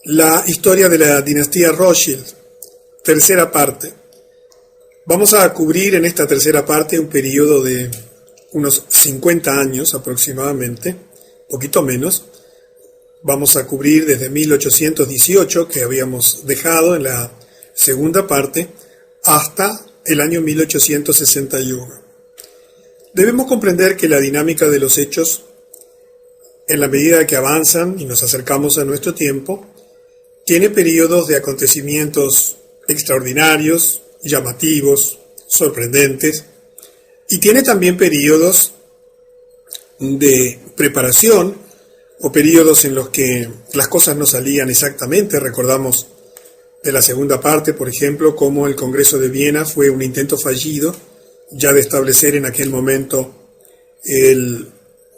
La historia de la dinastía Rothschild, tercera parte. Vamos a cubrir en esta tercera parte un periodo de unos 50 años aproximadamente, poquito menos. Vamos a cubrir desde 1818, que habíamos dejado en la segunda parte, hasta el año 1861. Debemos comprender que la dinámica de los hechos, en la medida que avanzan y nos acercamos a nuestro tiempo, tiene periodos de acontecimientos extraordinarios, llamativos, sorprendentes, y tiene también periodos de preparación o periodos en los que las cosas no salían exactamente. Recordamos de la segunda parte, por ejemplo, cómo el Congreso de Viena fue un intento fallido ya de establecer en aquel momento el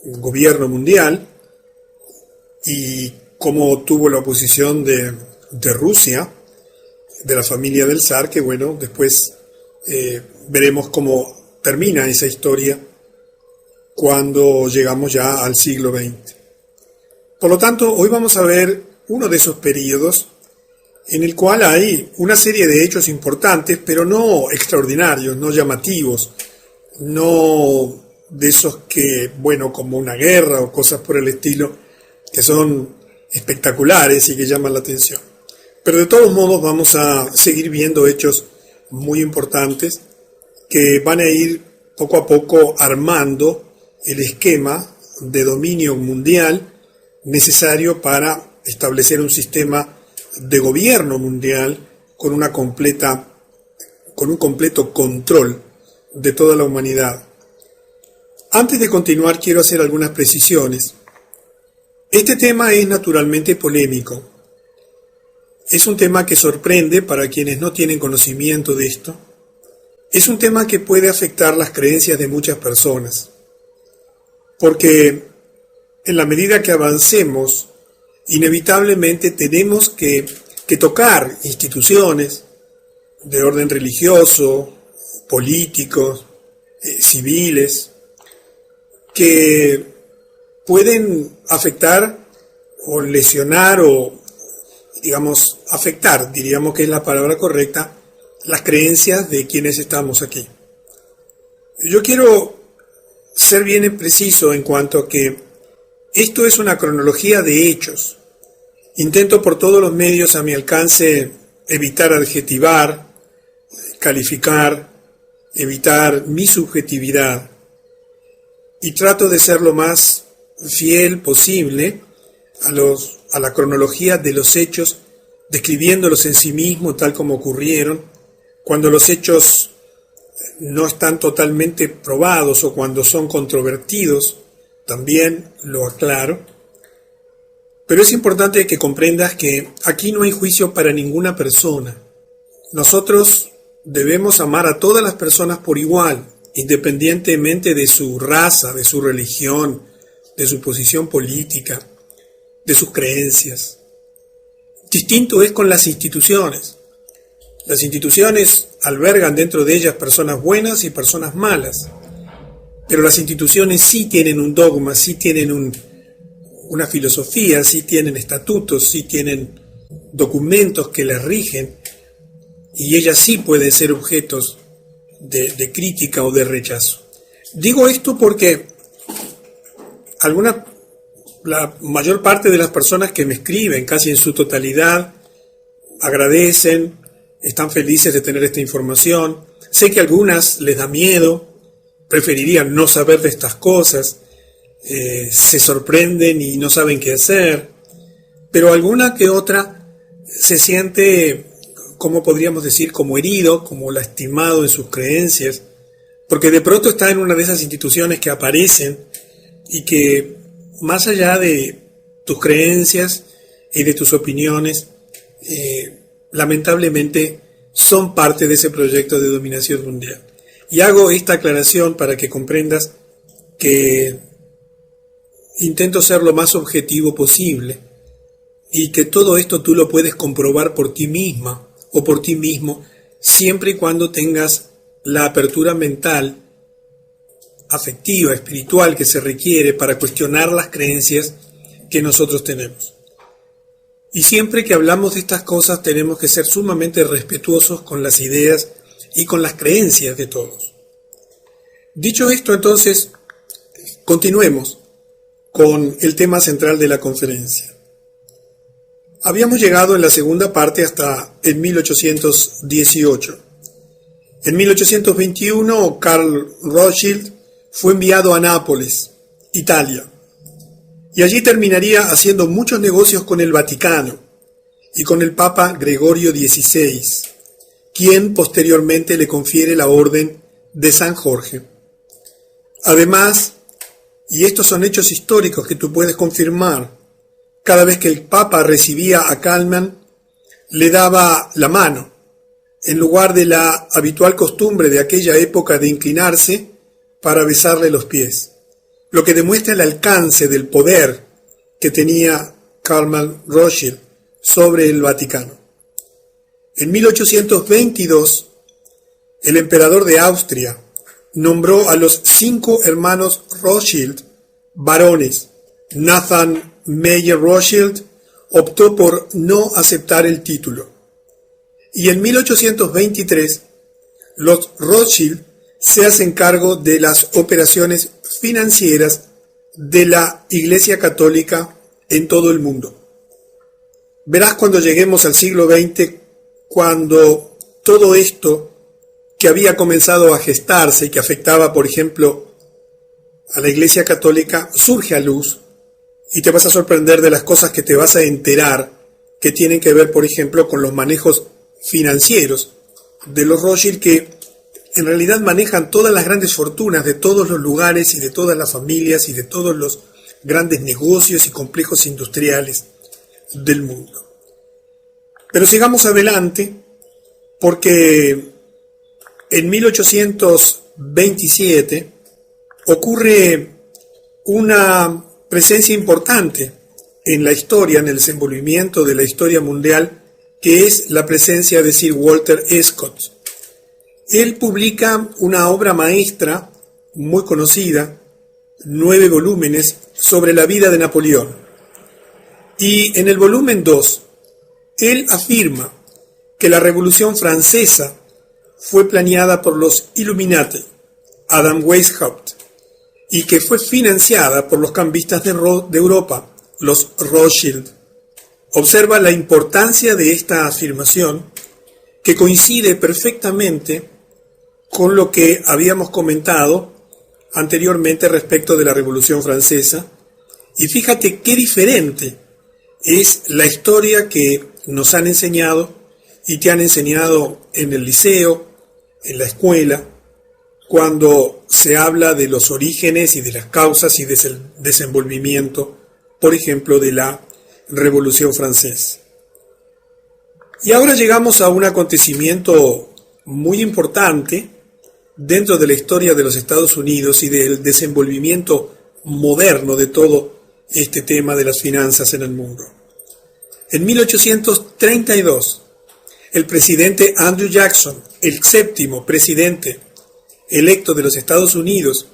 gobierno mundial, y cómo tuvo la oposición de Rusia, de la familia del zar, que bueno, después veremos cómo termina esa historia cuando llegamos ya al siglo XX. Por lo tanto, hoy vamos a ver uno de esos periodos en el cual hay una serie de hechos importantes, pero no extraordinarios, no llamativos, no de esos que, bueno, como una guerra o cosas por el estilo, que son espectaculares y que llaman la atención. Pero de todos modos vamos a seguir viendo hechos muy importantes que van a ir poco a poco armando el esquema de dominio mundial necesario para establecer un sistema de gobierno mundial con un completo control de toda la humanidad. Antes de continuar, quiero hacer algunas precisiones. Este tema es naturalmente polémico. Es un tema que sorprende para quienes no tienen conocimiento de esto. Es un tema que puede afectar las creencias de muchas personas, porque en la medida que avancemos, inevitablemente tenemos que tocar instituciones de orden religioso, políticos, civiles, que pueden afectar o lesionar o, digamos, afectar, diríamos que es la palabra correcta, las creencias de quienes estamos aquí. Yo quiero ser bien preciso en cuanto a que esto es una cronología de hechos. Intento por todos los medios a mi alcance evitar adjetivar, calificar, evitar mi subjetividad, y trato de ser lo más fiel posible a la cronología de los hechos, describiéndolos en sí mismos tal como ocurrieron, cuando los hechos no están totalmente probados o cuando son controvertidos, también lo aclaro. Pero es importante que comprendas que aquí no hay juicio para ninguna persona. Nosotros debemos amar a todas las personas por igual, independientemente de su raza, de su religión, de su posición política, de sus creencias. Distinto es con las instituciones. Las instituciones albergan dentro de ellas personas buenas y personas malas, pero las instituciones sí tienen un dogma, sí tienen una filosofía, sí tienen estatutos, sí tienen documentos que las rigen, y ellas sí pueden ser objetos de crítica o de rechazo. Digo esto porque la mayor parte de las personas que me escriben, casi en su totalidad, agradecen, están felices de tener esta información. Sé que a algunas les da miedo, preferirían no saber de estas cosas, se sorprenden y no saben qué hacer, pero alguna que otra se siente, como podríamos decir, como herido, como lastimado en sus creencias, porque de pronto está en una de esas instituciones que aparecen y que, más allá de tus creencias y de tus opiniones, lamentablemente son parte de ese proyecto de dominación mundial. Y hago esta aclaración para que comprendas que intento ser lo más objetivo posible y que todo esto tú lo puedes comprobar por ti misma o por ti mismo, siempre y cuando tengas la apertura mental, afectiva, espiritual que se requiere para cuestionar las creencias que nosotros tenemos. Y siempre que hablamos de estas cosas tenemos que ser sumamente respetuosos con las ideas y con las creencias de todos. Dicho esto, entonces, continuemos con el tema central de la conferencia. Habíamos llegado en la segunda parte hasta el 1818. En 1821, Karl Rothschild fue enviado a Nápoles, Italia, y allí terminaría haciendo muchos negocios con el Vaticano y con el Papa Gregorio XVI, quien posteriormente le confiere la Orden de San Jorge. Además, y estos son hechos históricos que tú puedes confirmar, cada vez que el Papa recibía a Kálmán, le daba la mano, en lugar de la habitual costumbre de aquella época de inclinarse para besarle los pies, lo que demuestra el alcance del poder que tenía Kálmán Rothschild sobre el Vaticano. En 1822, el emperador de Austria nombró a los 5 hermanos Rothschild varones. Nathan Meyer Rothschild optó por no aceptar el título. Y en 1823, los Rothschild se hacen cargo de las operaciones financieras de la Iglesia Católica en todo el mundo. Verás cuando lleguemos al siglo XX, cuando todo esto que había comenzado a gestarse y que afectaba, por ejemplo, a la Iglesia Católica, surge a luz, y te vas a sorprender de las cosas que te vas a enterar que tienen que ver, por ejemplo, con los manejos financieros de los Rothschild, que en realidad manejan todas las grandes fortunas de todos los lugares y de todas las familias y de todos los grandes negocios y complejos industriales del mundo. Pero sigamos adelante, porque en 1827 ocurre una presencia importante en la historia, en el desenvolvimiento de la historia mundial, que es la presencia de Sir Walter Scott. Él publica una obra maestra muy conocida, 9 volúmenes, sobre la vida de Napoleón. Y en el volumen 2, él afirma que la Revolución Francesa fue planeada por los Illuminati, Adam Weishaupt, y que fue financiada por los cambistas de Europa, los Rothschild. Observa la importancia de esta afirmación, que coincide perfectamente con lo que habíamos comentado anteriormente respecto de la Revolución Francesa, y fíjate qué diferente es la historia que nos han enseñado y te han enseñado en el liceo, en la escuela, cuando se habla de los orígenes y de las causas y del desenvolvimiento, por ejemplo, de la Revolución Francesa. Y ahora llegamos a un acontecimiento muy importante dentro de la historia de los Estados Unidos y del desenvolvimiento moderno de todo este tema de las finanzas en el mundo. En 1832, el presidente Andrew Jackson, el 7º presidente electo de los Estados Unidos,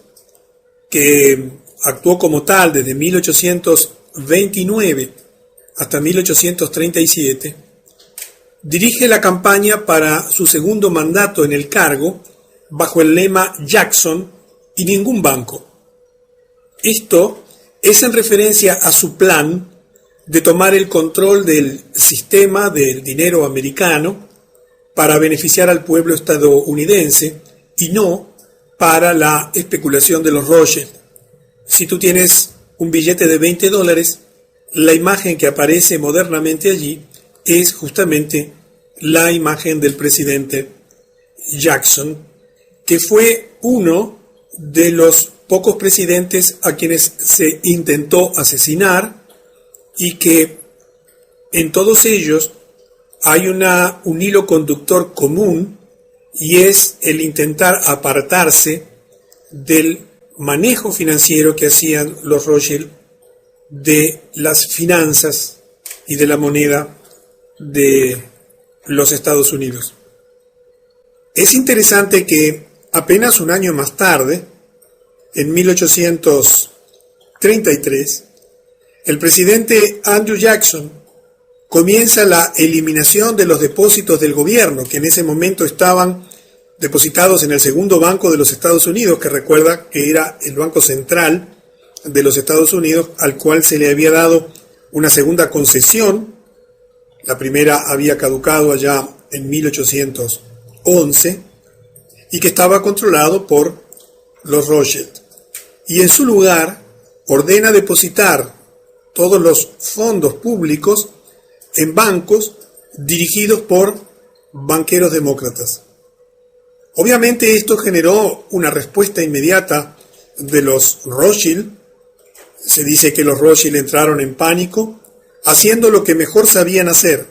que actuó como tal desde 1829 hasta 1837, dirige la campaña para su segundo mandato en el cargo bajo el lema Jackson y ningún banco. Esto es en referencia a su plan de tomar el control del sistema del dinero americano para beneficiar al pueblo estadounidense y no para la especulación de los Rothschild. Si tú tienes un billete de $20, la imagen que aparece modernamente allí es justamente la imagen del presidente Jackson, que fue uno de los pocos presidentes a quienes se intentó asesinar, y que en todos ellos hay un hilo conductor común, y es el intentar apartarse del manejo financiero que hacían los Rothschild de las finanzas y de la moneda de los Estados Unidos. Es interesante que apenas un año más tarde, en 1833, el presidente Andrew Jackson comienza la eliminación de los depósitos del gobierno, que en ese momento estaban depositados en el segundo banco de los Estados Unidos, que recuerda que era el Banco Central de los Estados Unidos, al cual se le había dado una segunda concesión. La primera había caducado allá en 1811 y que estaba controlado por los Rothschild. Y en su lugar ordena depositar todos los fondos públicos en bancos dirigidos por banqueros demócratas. Obviamente esto generó una respuesta inmediata de los Rothschild. Se dice que los Rothschild entraron en pánico, haciendo lo que mejor sabían hacer,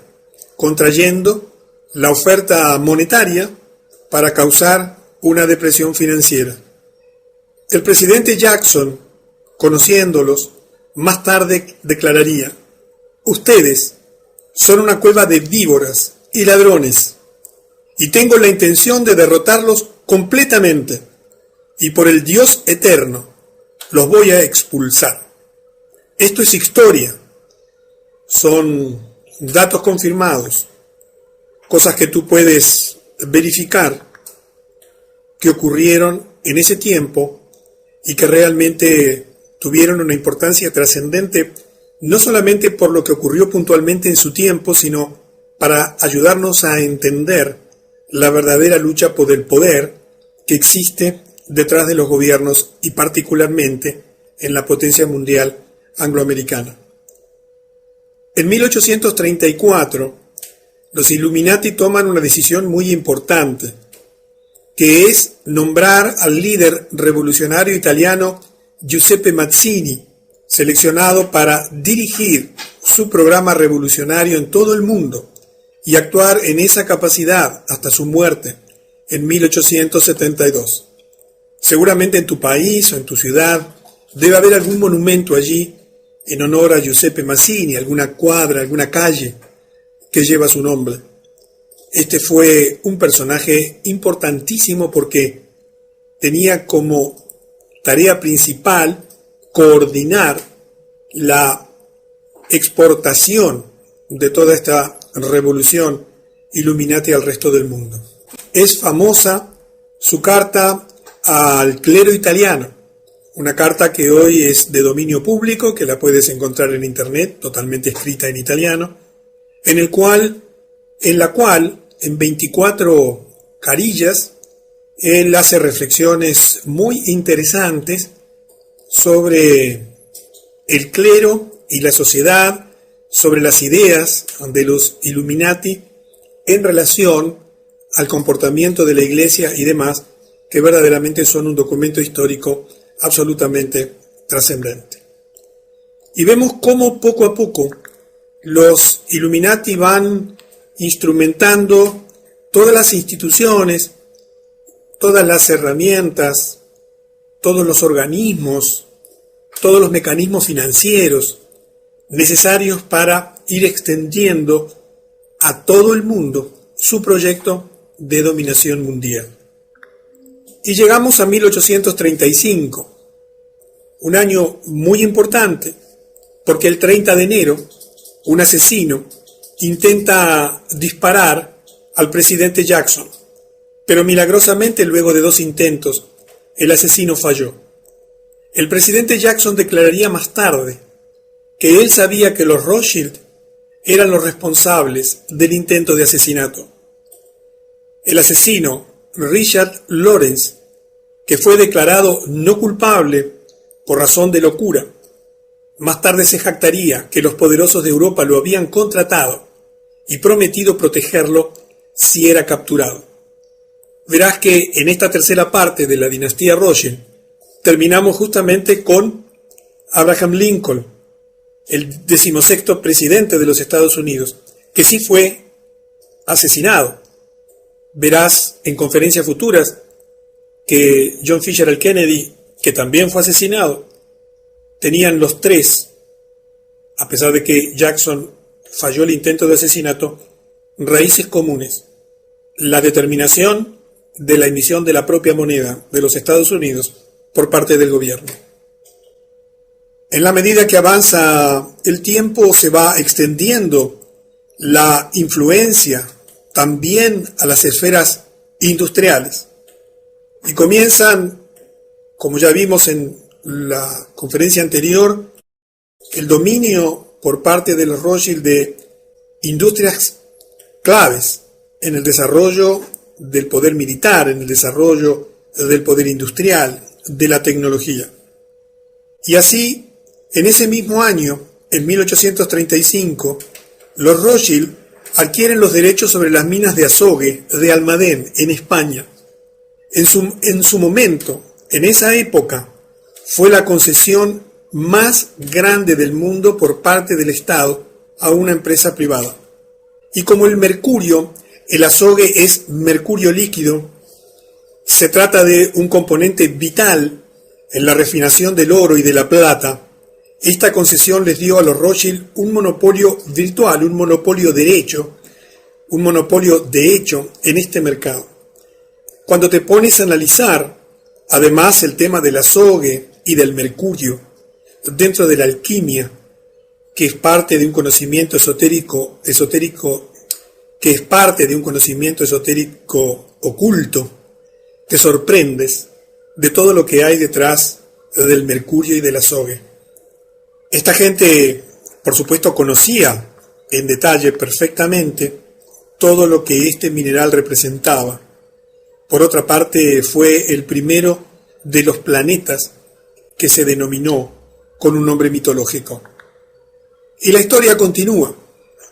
contrayendo la oferta monetaria para causar una depresión financiera. El presidente Jackson, conociéndolos, más tarde declararía: ustedes son una cueva de víboras y ladrones, y tengo la intención de derrotarlos completamente, y por el Dios eterno los voy a expulsar. Esto es historia, son datos confirmados, cosas que tú puedes verificar que ocurrieron en ese tiempo y que realmente tuvieron una importancia trascendente, no solamente por lo que ocurrió puntualmente en su tiempo, sino para ayudarnos a entender la verdadera lucha por el poder que existe detrás de los gobiernos y particularmente en la potencia mundial angloamericana. En 1834, los Illuminati toman una decisión muy importante, que es nombrar al líder revolucionario italiano Giuseppe Mazzini, seleccionado para dirigir su programa revolucionario en todo el mundo y actuar en esa capacidad hasta su muerte en 1872. Seguramente en tu país o en tu ciudad debe haber algún monumento allí en honor a Giuseppe Mazzini, alguna cuadra, alguna calle que lleva su nombre. Este fue un personaje importantísimo porque tenía como tarea principal coordinar la exportación de toda esta revolución Illuminati al resto del mundo. Es famosa su carta al clero italiano, una carta que hoy es de dominio público, que la puedes encontrar en internet, totalmente escrita en italiano, en la cual en 24 carillas él hace reflexiones muy interesantes sobre el clero y la sociedad, sobre las ideas de los Illuminati en relación al comportamiento de la Iglesia y demás, que verdaderamente son un documento histórico absolutamente trascendente. Y vemos cómo poco a poco los Illuminati van instrumentando todas las instituciones, todas las herramientas, todos los organismos, todos los mecanismos financieros necesarios para ir extendiendo a todo el mundo su proyecto de dominación mundial. Y llegamos a 1835, un año muy importante, porque el 30 de enero un asesino intenta disparar al presidente Jackson, pero milagrosamente luego de 2 intentos, el asesino falló. El presidente Jackson declararía más tarde que él sabía que los Rothschild eran los responsables del intento de asesinato. El asesino, Richard Lawrence, que fue declarado no culpable por razón de locura, más tarde se jactaría que los poderosos de Europa lo habían contratado y prometido protegerlo si era capturado. Verás que en esta tercera parte de la dinastía Rothschild terminamos justamente con Abraham Lincoln, el 16º presidente de los Estados Unidos, que sí fue asesinado. Verás en conferencias futuras que John F. Kennedy, que también fue asesinado, tenían los tres, a pesar de que Jackson falló el intento de asesinato, raíces comunes: la determinación de la emisión de la propia moneda de los Estados Unidos por parte del gobierno. En la medida que avanza el tiempo, se va extendiendo la influencia también a las esferas industriales. Y comienzan, como ya vimos en la conferencia anterior, el dominio por parte de los Rothschild de industrias claves en el desarrollo del poder militar, en el desarrollo del poder industrial, de la tecnología. Y así, en ese mismo año, en 1835, los Rothschild adquieren los derechos sobre las minas de azogue de Almadén, en España. En su momento, en esa época, fue la concesión más grande del mundo por parte del Estado a una empresa privada. Y como el mercurio, el azogue es mercurio líquido, se trata de un componente vital en la refinación del oro y de la plata. Esta concesión les dio a los Rothschild un monopolio virtual, un monopolio de hecho en este mercado. Cuando te pones a analizar, además, el tema del azogue y del mercurio, dentro de la alquimia, que es parte de un conocimiento esotérico oculto, te sorprendes de todo lo que hay detrás del mercurio y del azogue. Esta gente, por supuesto, conocía en detalle perfectamente todo lo que este mineral representaba. Por otra parte, fue el primero de los planetas que se denominó con un nombre mitológico. Y la historia continúa.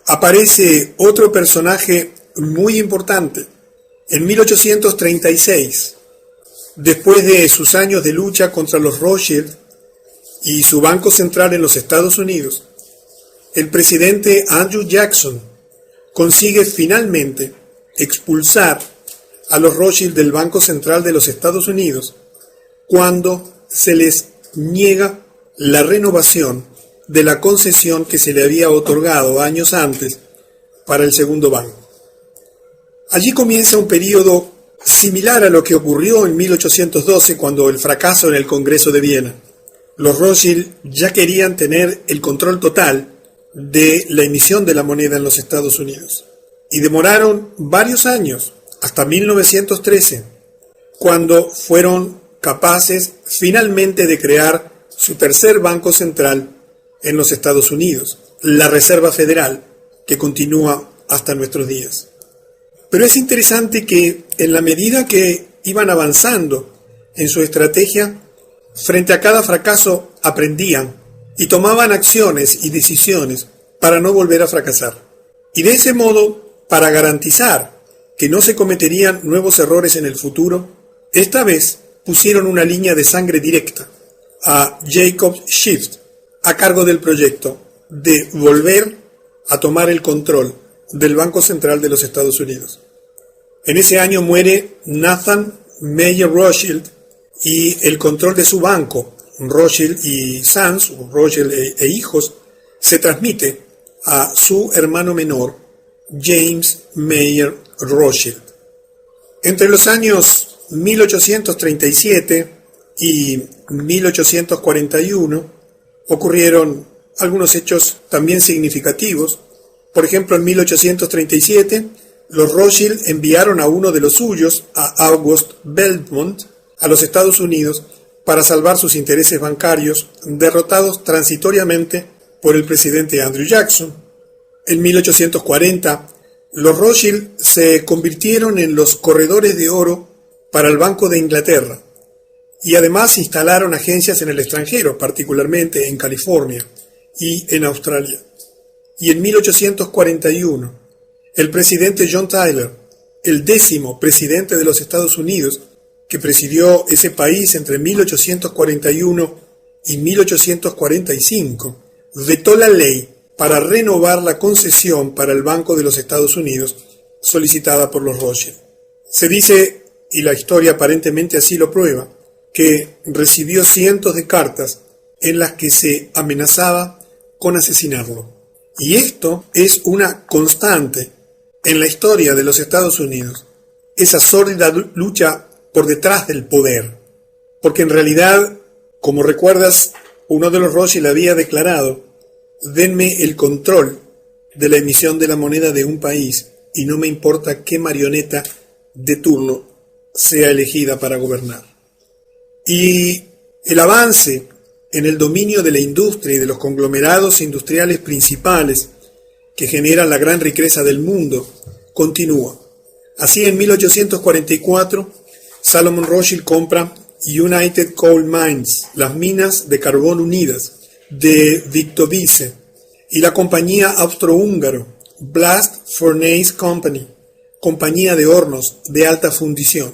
Aparece otro personaje muy importante. En 1836, después de sus años de lucha contra los Rothschild y su banco central en los Estados Unidos, el presidente Andrew Jackson consigue finalmente expulsar a los Rothschild del Banco Central de los Estados Unidos cuando se les niega la renovación de la concesión que se le había otorgado años antes para el segundo banco. Allí comienza un periodo similar a lo que ocurrió en 1812 cuando el fracaso en el Congreso de Viena. Los Rothschild ya querían tener el control total de la emisión de la moneda en los Estados Unidos. Y demoraron varios años, hasta 1913, cuando fueron capaces finalmente de crear su tercer banco central en los Estados Unidos, la Reserva Federal, que continúa hasta nuestros días. Pero es interesante que en la medida que iban avanzando en su estrategia, frente a cada fracaso aprendían y tomaban acciones y decisiones para no volver a fracasar. Y de ese modo, para garantizar que no se cometerían nuevos errores en el futuro, esta vez pusieron una línea de sangre directa a Jacob Schiff a cargo del proyecto de volver a tomar el control del Banco Central de los Estados Unidos. En ese año muere Nathan Meyer Rothschild y el control de su banco, Rothschild y Sons, Rothschild e hijos, se transmite a su hermano menor, James Meyer Rothschild. Entre los años 1837 y 1841 ocurrieron algunos hechos también significativos. Por ejemplo, en 1837, los Rothschild enviaron a uno de los suyos, a August Belmont, a los Estados Unidos para salvar sus intereses bancarios, derrotados transitoriamente por el presidente Andrew Jackson. En 1840, los Rothschild se convirtieron en los corredores de oro para el Banco de Inglaterra y además instalaron agencias en el extranjero, particularmente en California y en Australia. Y en 1841, el presidente John Tyler, el 10º presidente de los Estados Unidos, que presidió ese país entre 1841 y 1845, vetó la ley para renovar la concesión para el Banco de los Estados Unidos solicitada por los Rothschild. Se dice, y la historia aparentemente así lo prueba, que recibió cientos de cartas en las que se amenazaba con asesinarlo. Y esto es una constante en la historia de los Estados Unidos, esa sórdida lucha por detrás del poder. Porque en realidad, como recuerdas, uno de los Rothschild había declarado: denme el control de la emisión de la moneda de un país y no me importa qué marioneta de turno sea elegida para gobernar. Y el avance en el dominio de la industria y de los conglomerados industriales principales que generan la gran riqueza del mundo continúa. Así, en 1844, Salomon Rothschild compra United Coal Mines, las minas de carbón unidas, de Victovice, y la compañía austrohúngaro Blast Furnace Company, compañía de hornos de alta fundición,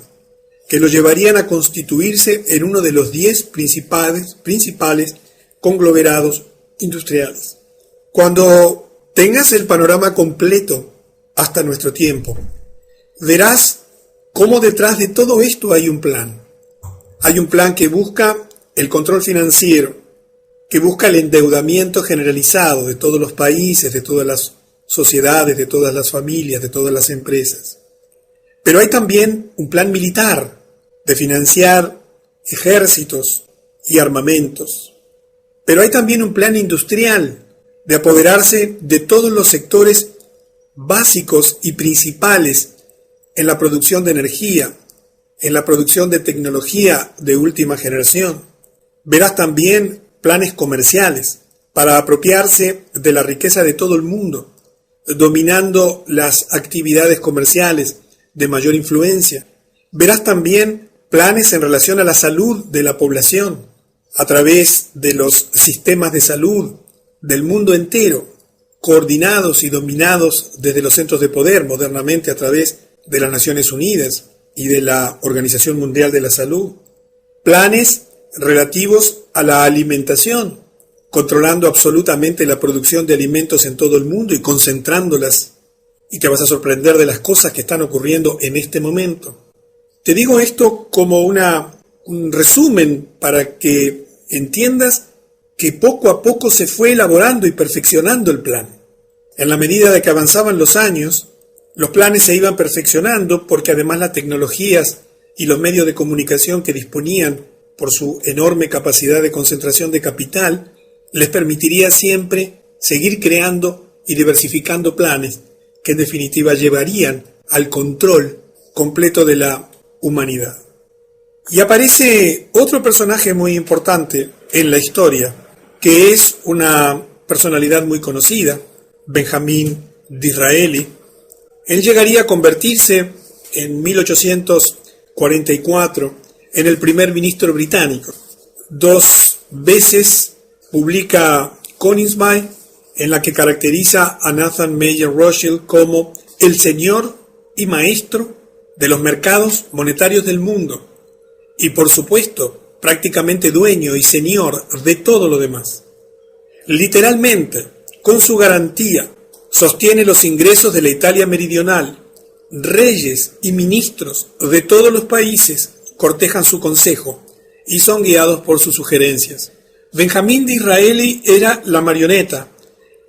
que lo llevarían a constituirse en uno de los 10 principales conglomerados industriales. Cuando tengas el panorama completo hasta nuestro tiempo, verás cómo detrás de todo esto hay un plan. Hay un plan que busca el control financiero, que busca el endeudamiento generalizado de todos los países, de todas las sociedades, de todas las familias, de todas las empresas. Pero hay también un plan militar de financiar ejércitos y armamentos. Pero hay también un plan industrial de apoderarse de todos los sectores básicos y principales en la producción de energía, en la producción de tecnología de última generación. Verás también planes comerciales para apropiarse de la riqueza de todo el mundo, dominando las actividades comerciales de mayor influencia. Verás también planes en relación a la salud de la población, a través de los sistemas de salud del mundo entero, coordinados y dominados desde los centros de poder, modernamente a través de las Naciones Unidas y de la Organización Mundial de la Salud. Planes relativos a la alimentación, controlando absolutamente la producción de alimentos en todo el mundo y concentrándolas. Y te vas a sorprender de las cosas que están ocurriendo en este momento. Te digo esto como un resumen para que entiendas que poco a poco se fue elaborando y perfeccionando el plan. En la medida de que avanzaban los años, los planes se iban perfeccionando porque además las tecnologías y los medios de comunicación que disponían por su enorme capacidad de concentración de capital, les permitiría siempre seguir creando y diversificando planes que en definitiva llevarían al control completo de la humanidad. Y aparece otro personaje muy importante en la historia, que es una personalidad muy conocida, Benjamín Disraeli. Él llegaría a convertirse en 1844 en el primer ministro británico. 2 veces publica Königsberg, en la que caracteriza a Nathan Mayer Rothschild como el señor y maestro de los mercados monetarios del mundo, y por supuesto, prácticamente dueño y señor de todo lo demás. Literalmente, con su garantía, sostiene los ingresos de la Italia meridional. Reyes y ministros de todos los países cortejan su consejo y son guiados por sus sugerencias. Benjamín Disraeli era la marioneta,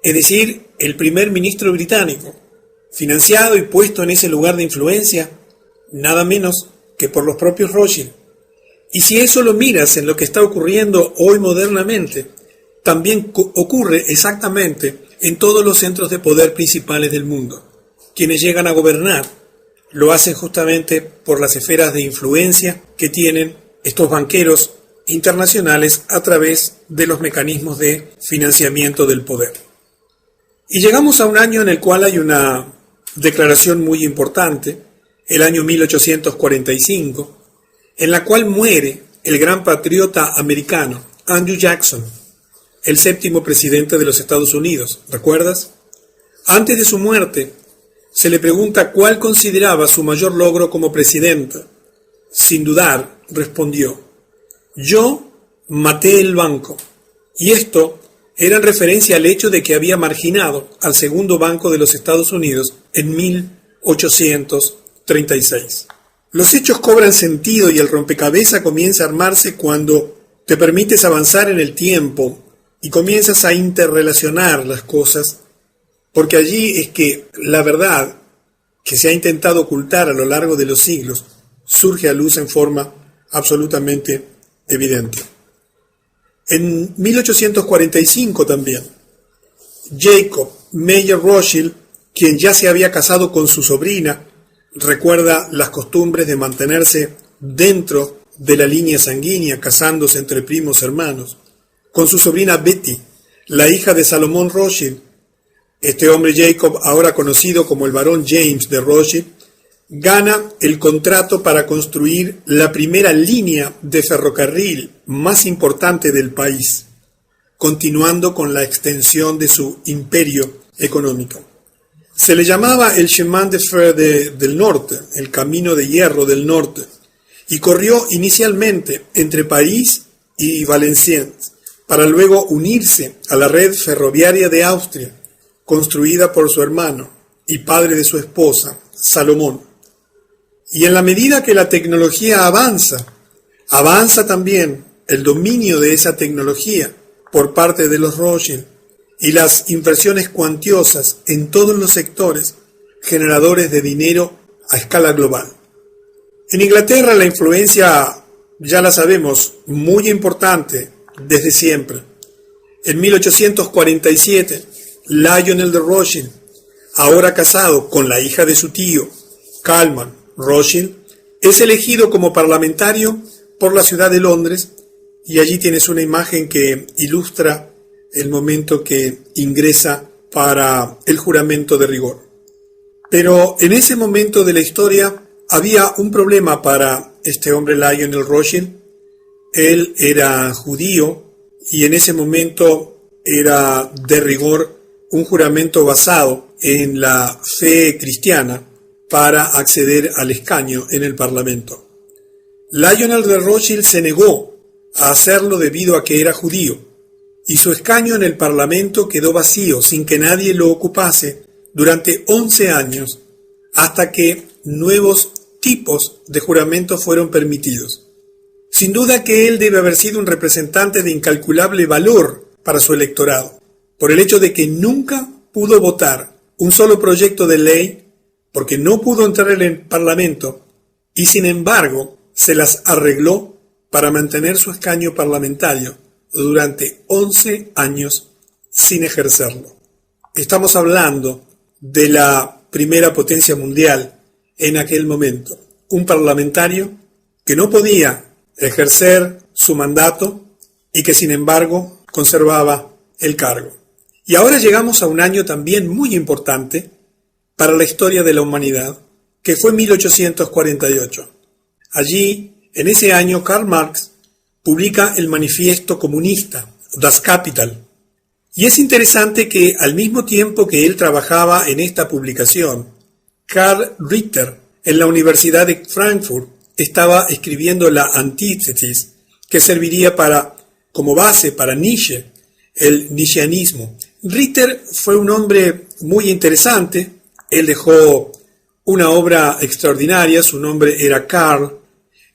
es decir, el primer ministro británico, financiado y puesto en ese lugar de influencia, nada menos que por los propios Rothschild. Y si eso lo miras en lo que está ocurriendo hoy modernamente, también ocurre exactamente en todos los centros de poder principales del mundo. Quienes llegan a gobernar lo hacen justamente por las esferas de influencia que tienen estos banqueros internacionales a través de los mecanismos de financiamiento del poder. Y llegamos a un año en el cual hay una declaración muy importante, el año 1845, en la cual muere el gran patriota americano Andrew Jackson, el 7º presidente de los Estados Unidos. ¿Recuerdas? Antes de su muerte, se le pregunta cuál consideraba su mayor logro como presidente. Sin dudar, respondió: yo maté el banco. Y esto era en referencia al hecho de que había marginado al segundo banco de los Estados Unidos en 1836. Los hechos cobran sentido y el rompecabezas comienza a armarse cuando te permites avanzar en el tiempo y comienzas a interrelacionar las cosas, porque allí es que la verdad que se ha intentado ocultar a lo largo de los siglos surge a luz en forma absolutamente evidente. En 1845 también, Jacob Meyer Rothschild, quien ya se había casado con su sobrina, recuerda las costumbres de mantenerse dentro de la línea sanguínea, casándose entre primos hermanos, con su sobrina Betty, la hija de Salomón Rothschild. Este hombre Jacob, ahora conocido como el barón James de Rothschild, gana el contrato para construir la primera línea de ferrocarril más importante del país, continuando con la extensión de su imperio económico. Se le llamaba el chemin de fer del norte, el camino de hierro del norte, y corrió inicialmente entre París y Valenciennes, para luego unirse a la red ferroviaria de Austria, construida por su hermano y padre de su esposa, Salomón. Y en la medida que la tecnología avanza también el dominio de esa tecnología por parte de los Rothschild y las inversiones cuantiosas en todos los sectores generadores de dinero a escala global. En Inglaterra la influencia, ya la sabemos, muy importante desde siempre. En 1847, Lionel de Rothschild, ahora casado con la hija de su tío, Kalman Rothschild, es elegido como parlamentario por la ciudad de Londres, y allí tienes una imagen que ilustra el momento que ingresa para el juramento de rigor. Pero en ese momento de la historia había un problema para este hombre Lionel Rothschild. Él era judío y en ese momento era de rigor un juramento basado en la fe cristiana para acceder al escaño en el Parlamento. Lionel de Rothschild se negó a hacerlo debido a que era judío, y su escaño en el Parlamento quedó vacío sin que nadie lo ocupase durante 11 años, hasta que nuevos tipos de juramentos fueron permitidos. Sin duda que él debe haber sido un representante de incalculable valor para su electorado, por el hecho de que nunca pudo votar un solo proyecto de ley, porque no pudo entrar en el Parlamento, y sin embargo se las arregló para mantener su escaño parlamentario durante 11 años sin ejercerlo. Estamos hablando de la primera potencia mundial en aquel momento, un parlamentario que no podía ejercer su mandato y que sin embargo conservaba el cargo. Y ahora llegamos a un año también muy importante para la historia de la humanidad, que fue 1848. Allí, en ese año, Karl Marx publica el Manifiesto Comunista, Das Kapital. Y es interesante que al mismo tiempo que él trabajaba en esta publicación, Karl Ritter, en la Universidad de Frankfurt, estaba escribiendo la antítesis que serviría como base para Nietzsche, el nietzscheanismo. Ritter fue un hombre muy interesante. Él dejó una obra extraordinaria, su nombre era Karl,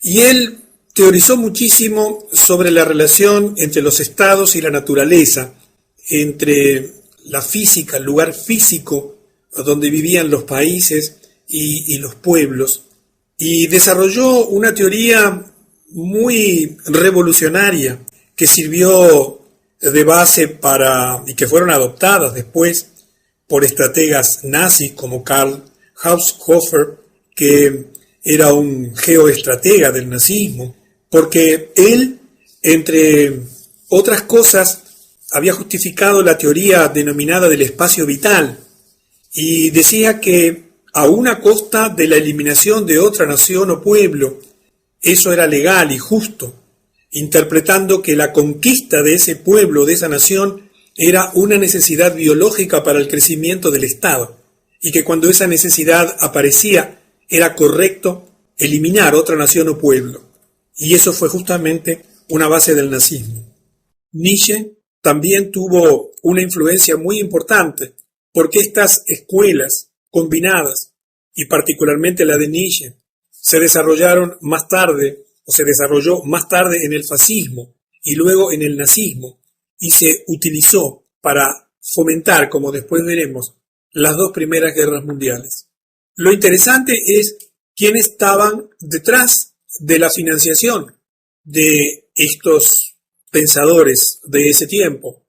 y él teorizó muchísimo sobre la relación entre los estados y la naturaleza, entre la física, el lugar físico donde vivían los países y los pueblos, y desarrolló una teoría muy revolucionaria que sirvió de base y que fueron adoptadas después por estrategas nazis como Karl Haushofer, que era un geoestratega del nazismo, porque él, entre otras cosas, había justificado la teoría denominada del espacio vital y decía que a una costa de la eliminación de otra nación o pueblo, eso era legal y justo, interpretando que la conquista de ese pueblo, de esa nación, era una necesidad biológica para el crecimiento del Estado, y que cuando esa necesidad aparecía, era correcto eliminar otra nación o pueblo. Y eso fue justamente una base del nazismo. Nietzsche también tuvo una influencia muy importante, porque estas escuelas combinadas, y particularmente la de Nietzsche, se desarrolló más tarde en el fascismo y luego en el nazismo, y se utilizó para fomentar, como después veremos, las dos primeras guerras mundiales. Lo interesante es quiénes estaban detrás de la financiación de estos pensadores de ese tiempo,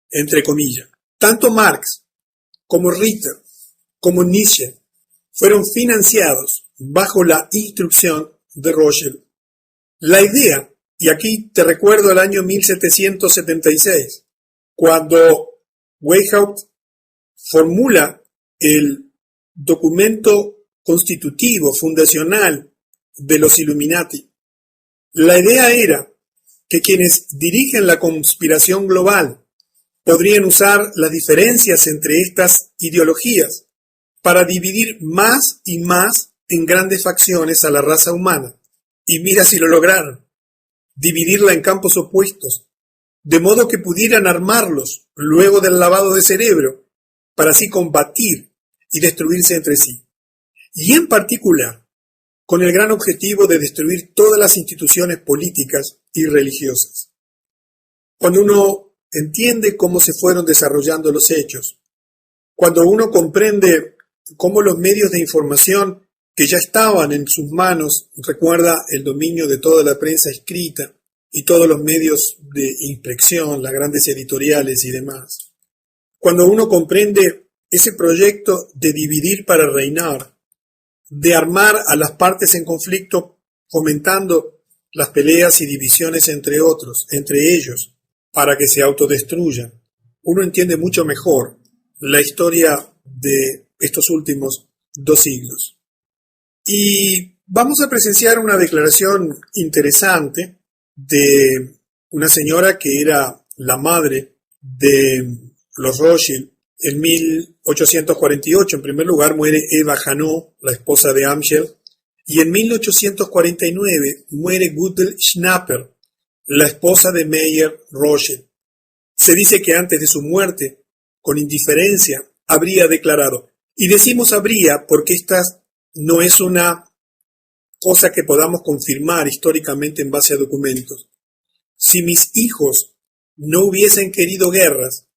entre comillas. Tanto Marx como Ritter, como Nietzsche, fueron financiados bajo la instrucción de Rothschild. La idea, y aquí te recuerdo el año 1776, cuando Weishaupt formula el documento constitutivo, fundacional de los Illuminati. La idea era que quienes dirigen la conspiración global podrían usar las diferencias entre estas ideologías para dividir más y más en grandes facciones a la raza humana. Y mira si lo lograron, dividirla en campos opuestos, de modo que pudieran armarlos luego del lavado de cerebro, para así combatir y destruirse entre sí. Y en particular, con el gran objetivo de destruir todas las instituciones políticas y religiosas. Cuando uno entiende cómo se fueron desarrollando los hechos, cuando uno comprende cómo los medios de información que ya estaban en sus manos, recuerda el dominio de toda la prensa escrita y todos los medios de impresión, las grandes editoriales y demás. Cuando uno comprende ese proyecto de dividir para reinar, de armar a las partes en conflicto, fomentando las peleas y divisiones entre otros, entre ellos, para que se autodestruyan, uno entiende mucho mejor la historia de estos últimos 2 siglos. Y vamos a presenciar una declaración interesante de una señora que era la madre de los Rothschild. En 1848, en primer lugar, muere Eva Janot, la esposa de Amschel, y en 1849 muere Gutel Schnapper, la esposa de Meyer Rothschild. Se dice que antes de su muerte, con indiferencia, habría declarado, y decimos habría porque esta no es una cosa que podamos confirmar históricamente en base a documentos. Si mis hijos no hubiesen querido guerras,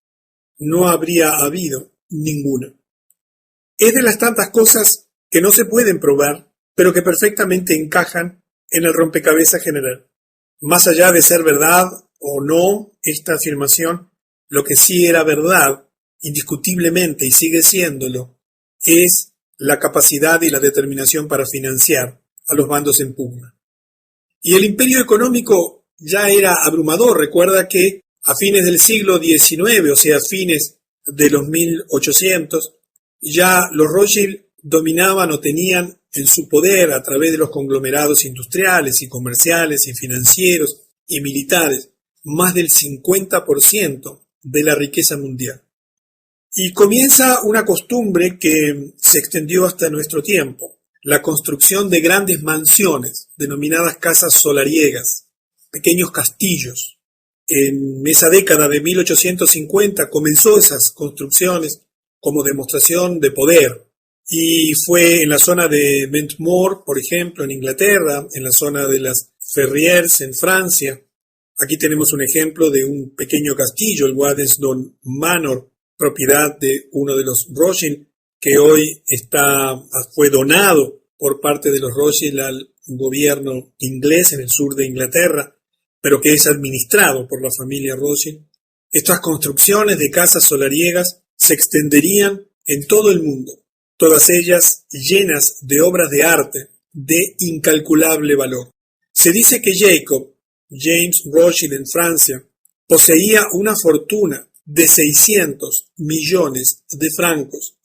no habría habido ninguna. Es de las tantas cosas que no se pueden probar, pero que perfectamente encajan en el rompecabezas general. Más allá de ser verdad o no esta afirmación, lo que sí era verdad, indiscutiblemente, y sigue siéndolo, es la capacidad y la determinación para financiar a los bandos en pugna. Y el imperio económico ya era abrumador. Recuerda que a fines del siglo XIX, o sea, a fines de los 1800, ya los Rothschild dominaban o tenían en su poder, a través de los conglomerados industriales y comerciales y financieros y militares, más del 50% de la riqueza mundial. Y comienza una costumbre que se extendió hasta nuestro tiempo, la construcción de grandes mansiones, denominadas casas solariegas, pequeños castillos. En esa década de 1850 comenzó esas construcciones como demostración de poder, y fue en la zona de Ventmore, por ejemplo, en Inglaterra, en la zona de las Ferrières, en Francia. Aquí tenemos un ejemplo de un pequeño castillo, el Waddesdon Manor, propiedad de uno de los Rothschild, que hoy fue donado por parte de los Rothschild al gobierno inglés en el sur de Inglaterra, pero que es administrado por la familia Rothschild. Estas construcciones de casas solariegas se extenderían en todo el mundo, todas ellas llenas de obras de arte de incalculable valor. Se dice que James Rothschild en Francia, poseía una fortuna de 600 millones de francos,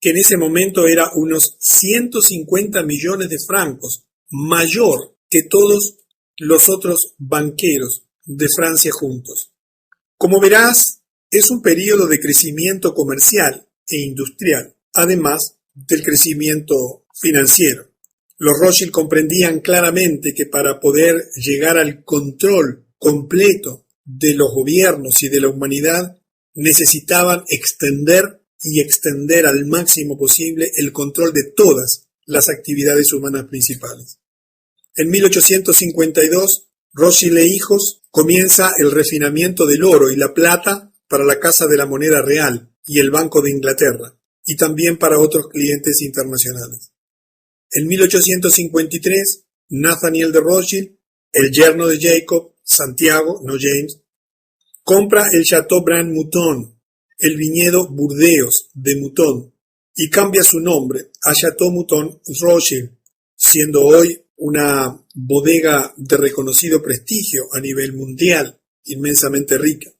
que en ese momento era unos 150 millones de francos, mayor que todos los otros banqueros de Francia juntos. Como verás, es un periodo de crecimiento comercial e industrial, además del crecimiento financiero. Los Rothschild comprendían claramente que para poder llegar al control completo de los gobiernos y de la humanidad, necesitaban extender al máximo posible el control de todas las actividades humanas principales. En 1852, Rothschild e hijos comienza el refinamiento del oro y la plata para la Casa de la Moneda Real y el Banco de Inglaterra, y también para otros clientes internacionales. En 1853, Nathaniel de Rothschild, el yerno de Jacob, Santiago, no James, compra el Chateaubriand Mouton el viñedo Burdeos de Mouton y cambia su nombre a Chateau Mouton Rothschild, siendo hoy una bodega de reconocido prestigio a nivel mundial, inmensamente rica.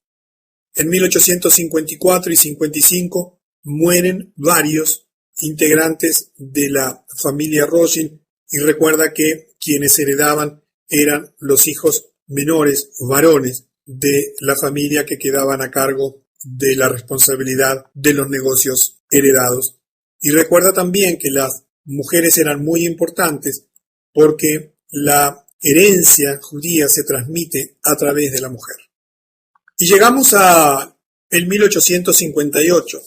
En 1854 y 55 mueren varios integrantes de la familia Rothschild y recuerda que quienes heredaban eran los hijos menores, varones, de la familia que quedaban a cargo de la responsabilidad de los negocios heredados. Y recuerda también que las mujeres eran muy importantes porque la herencia judía se transmite a través de la mujer. Y llegamos a el 1858,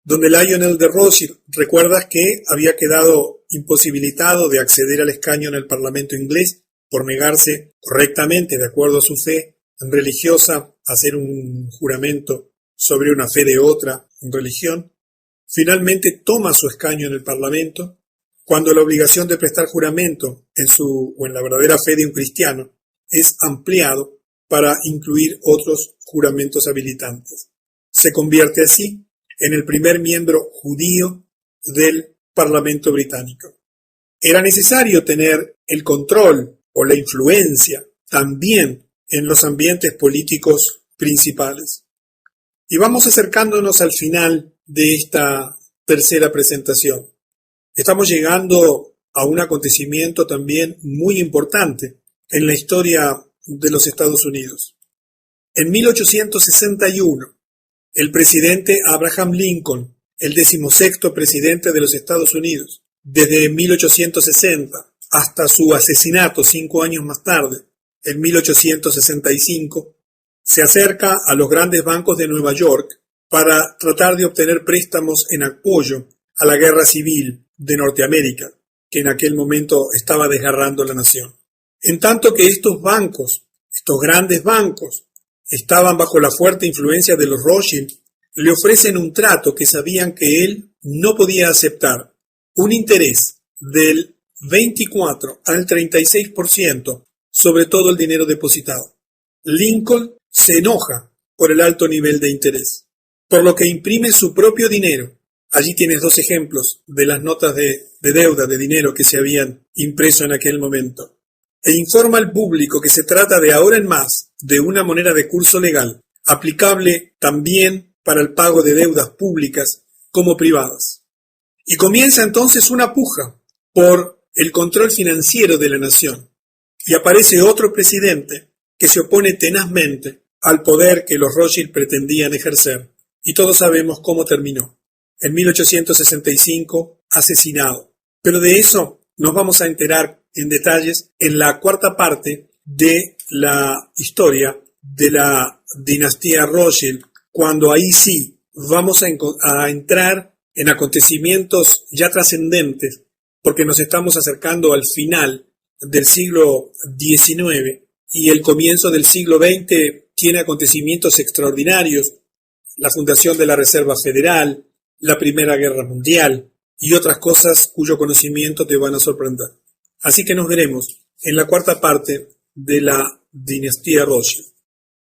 donde Lionel de Rothschild, recuerdas que había quedado imposibilitado de acceder al escaño en el Parlamento inglés por negarse correctamente, de acuerdo a su fe religiosa, a hacer un juramento sobre una fe de otra religión. Finalmente toma su escaño en el Parlamento, cuando la obligación de prestar juramento en la verdadera fe de un cristiano es ampliado para incluir otros juramentos habilitantes. Se convierte así en el primer miembro judío del Parlamento británico. Era necesario tener el control o la influencia también en los ambientes políticos principales. Y vamos acercándonos al final de esta tercera presentación. Estamos llegando a un acontecimiento también muy importante en la historia de los Estados Unidos. En 1861, el presidente Abraham Lincoln, el 16º presidente de los Estados Unidos, desde 1860 hasta su asesinato 5 años más tarde, en 1865, se acerca a los grandes bancos de Nueva York para tratar de obtener préstamos en apoyo a la guerra civil de Norteamérica, que en aquel momento estaba desgarrando la nación. En tanto que estos bancos, estos grandes bancos, estaban bajo la fuerte influencia de los Rothschild, le ofrecen un trato que sabían que él no podía aceptar, un interés del 24 al 36% sobre todo el dinero depositado. Lincoln se enoja por el alto nivel de interés, por lo que imprime su propio dinero. Allí tienes 2 ejemplos de las notas de deuda de dinero que se habían impreso en aquel momento. E informa al público que se trata de ahora en más de una moneda de curso legal, aplicable también para el pago de deudas públicas como privadas. Y comienza entonces una puja por el control financiero de la nación. Y aparece otro presidente que se opone tenazmente al poder que los Rothschild pretendían ejercer. Y todos sabemos cómo terminó. En 1865, asesinado. Pero de eso nos vamos a enterar en detalles en la cuarta parte de la historia de la dinastía Rothschild, cuando ahí sí vamos a entrar en acontecimientos ya trascendentes, porque nos estamos acercando al final del siglo XIX y el comienzo del siglo XX tiene acontecimientos extraordinarios, la fundación de la Reserva Federal, la Primera Guerra Mundial y otras cosas cuyo conocimiento te van a sorprender. Así que nos veremos en la cuarta parte de la dinastía Rothschild.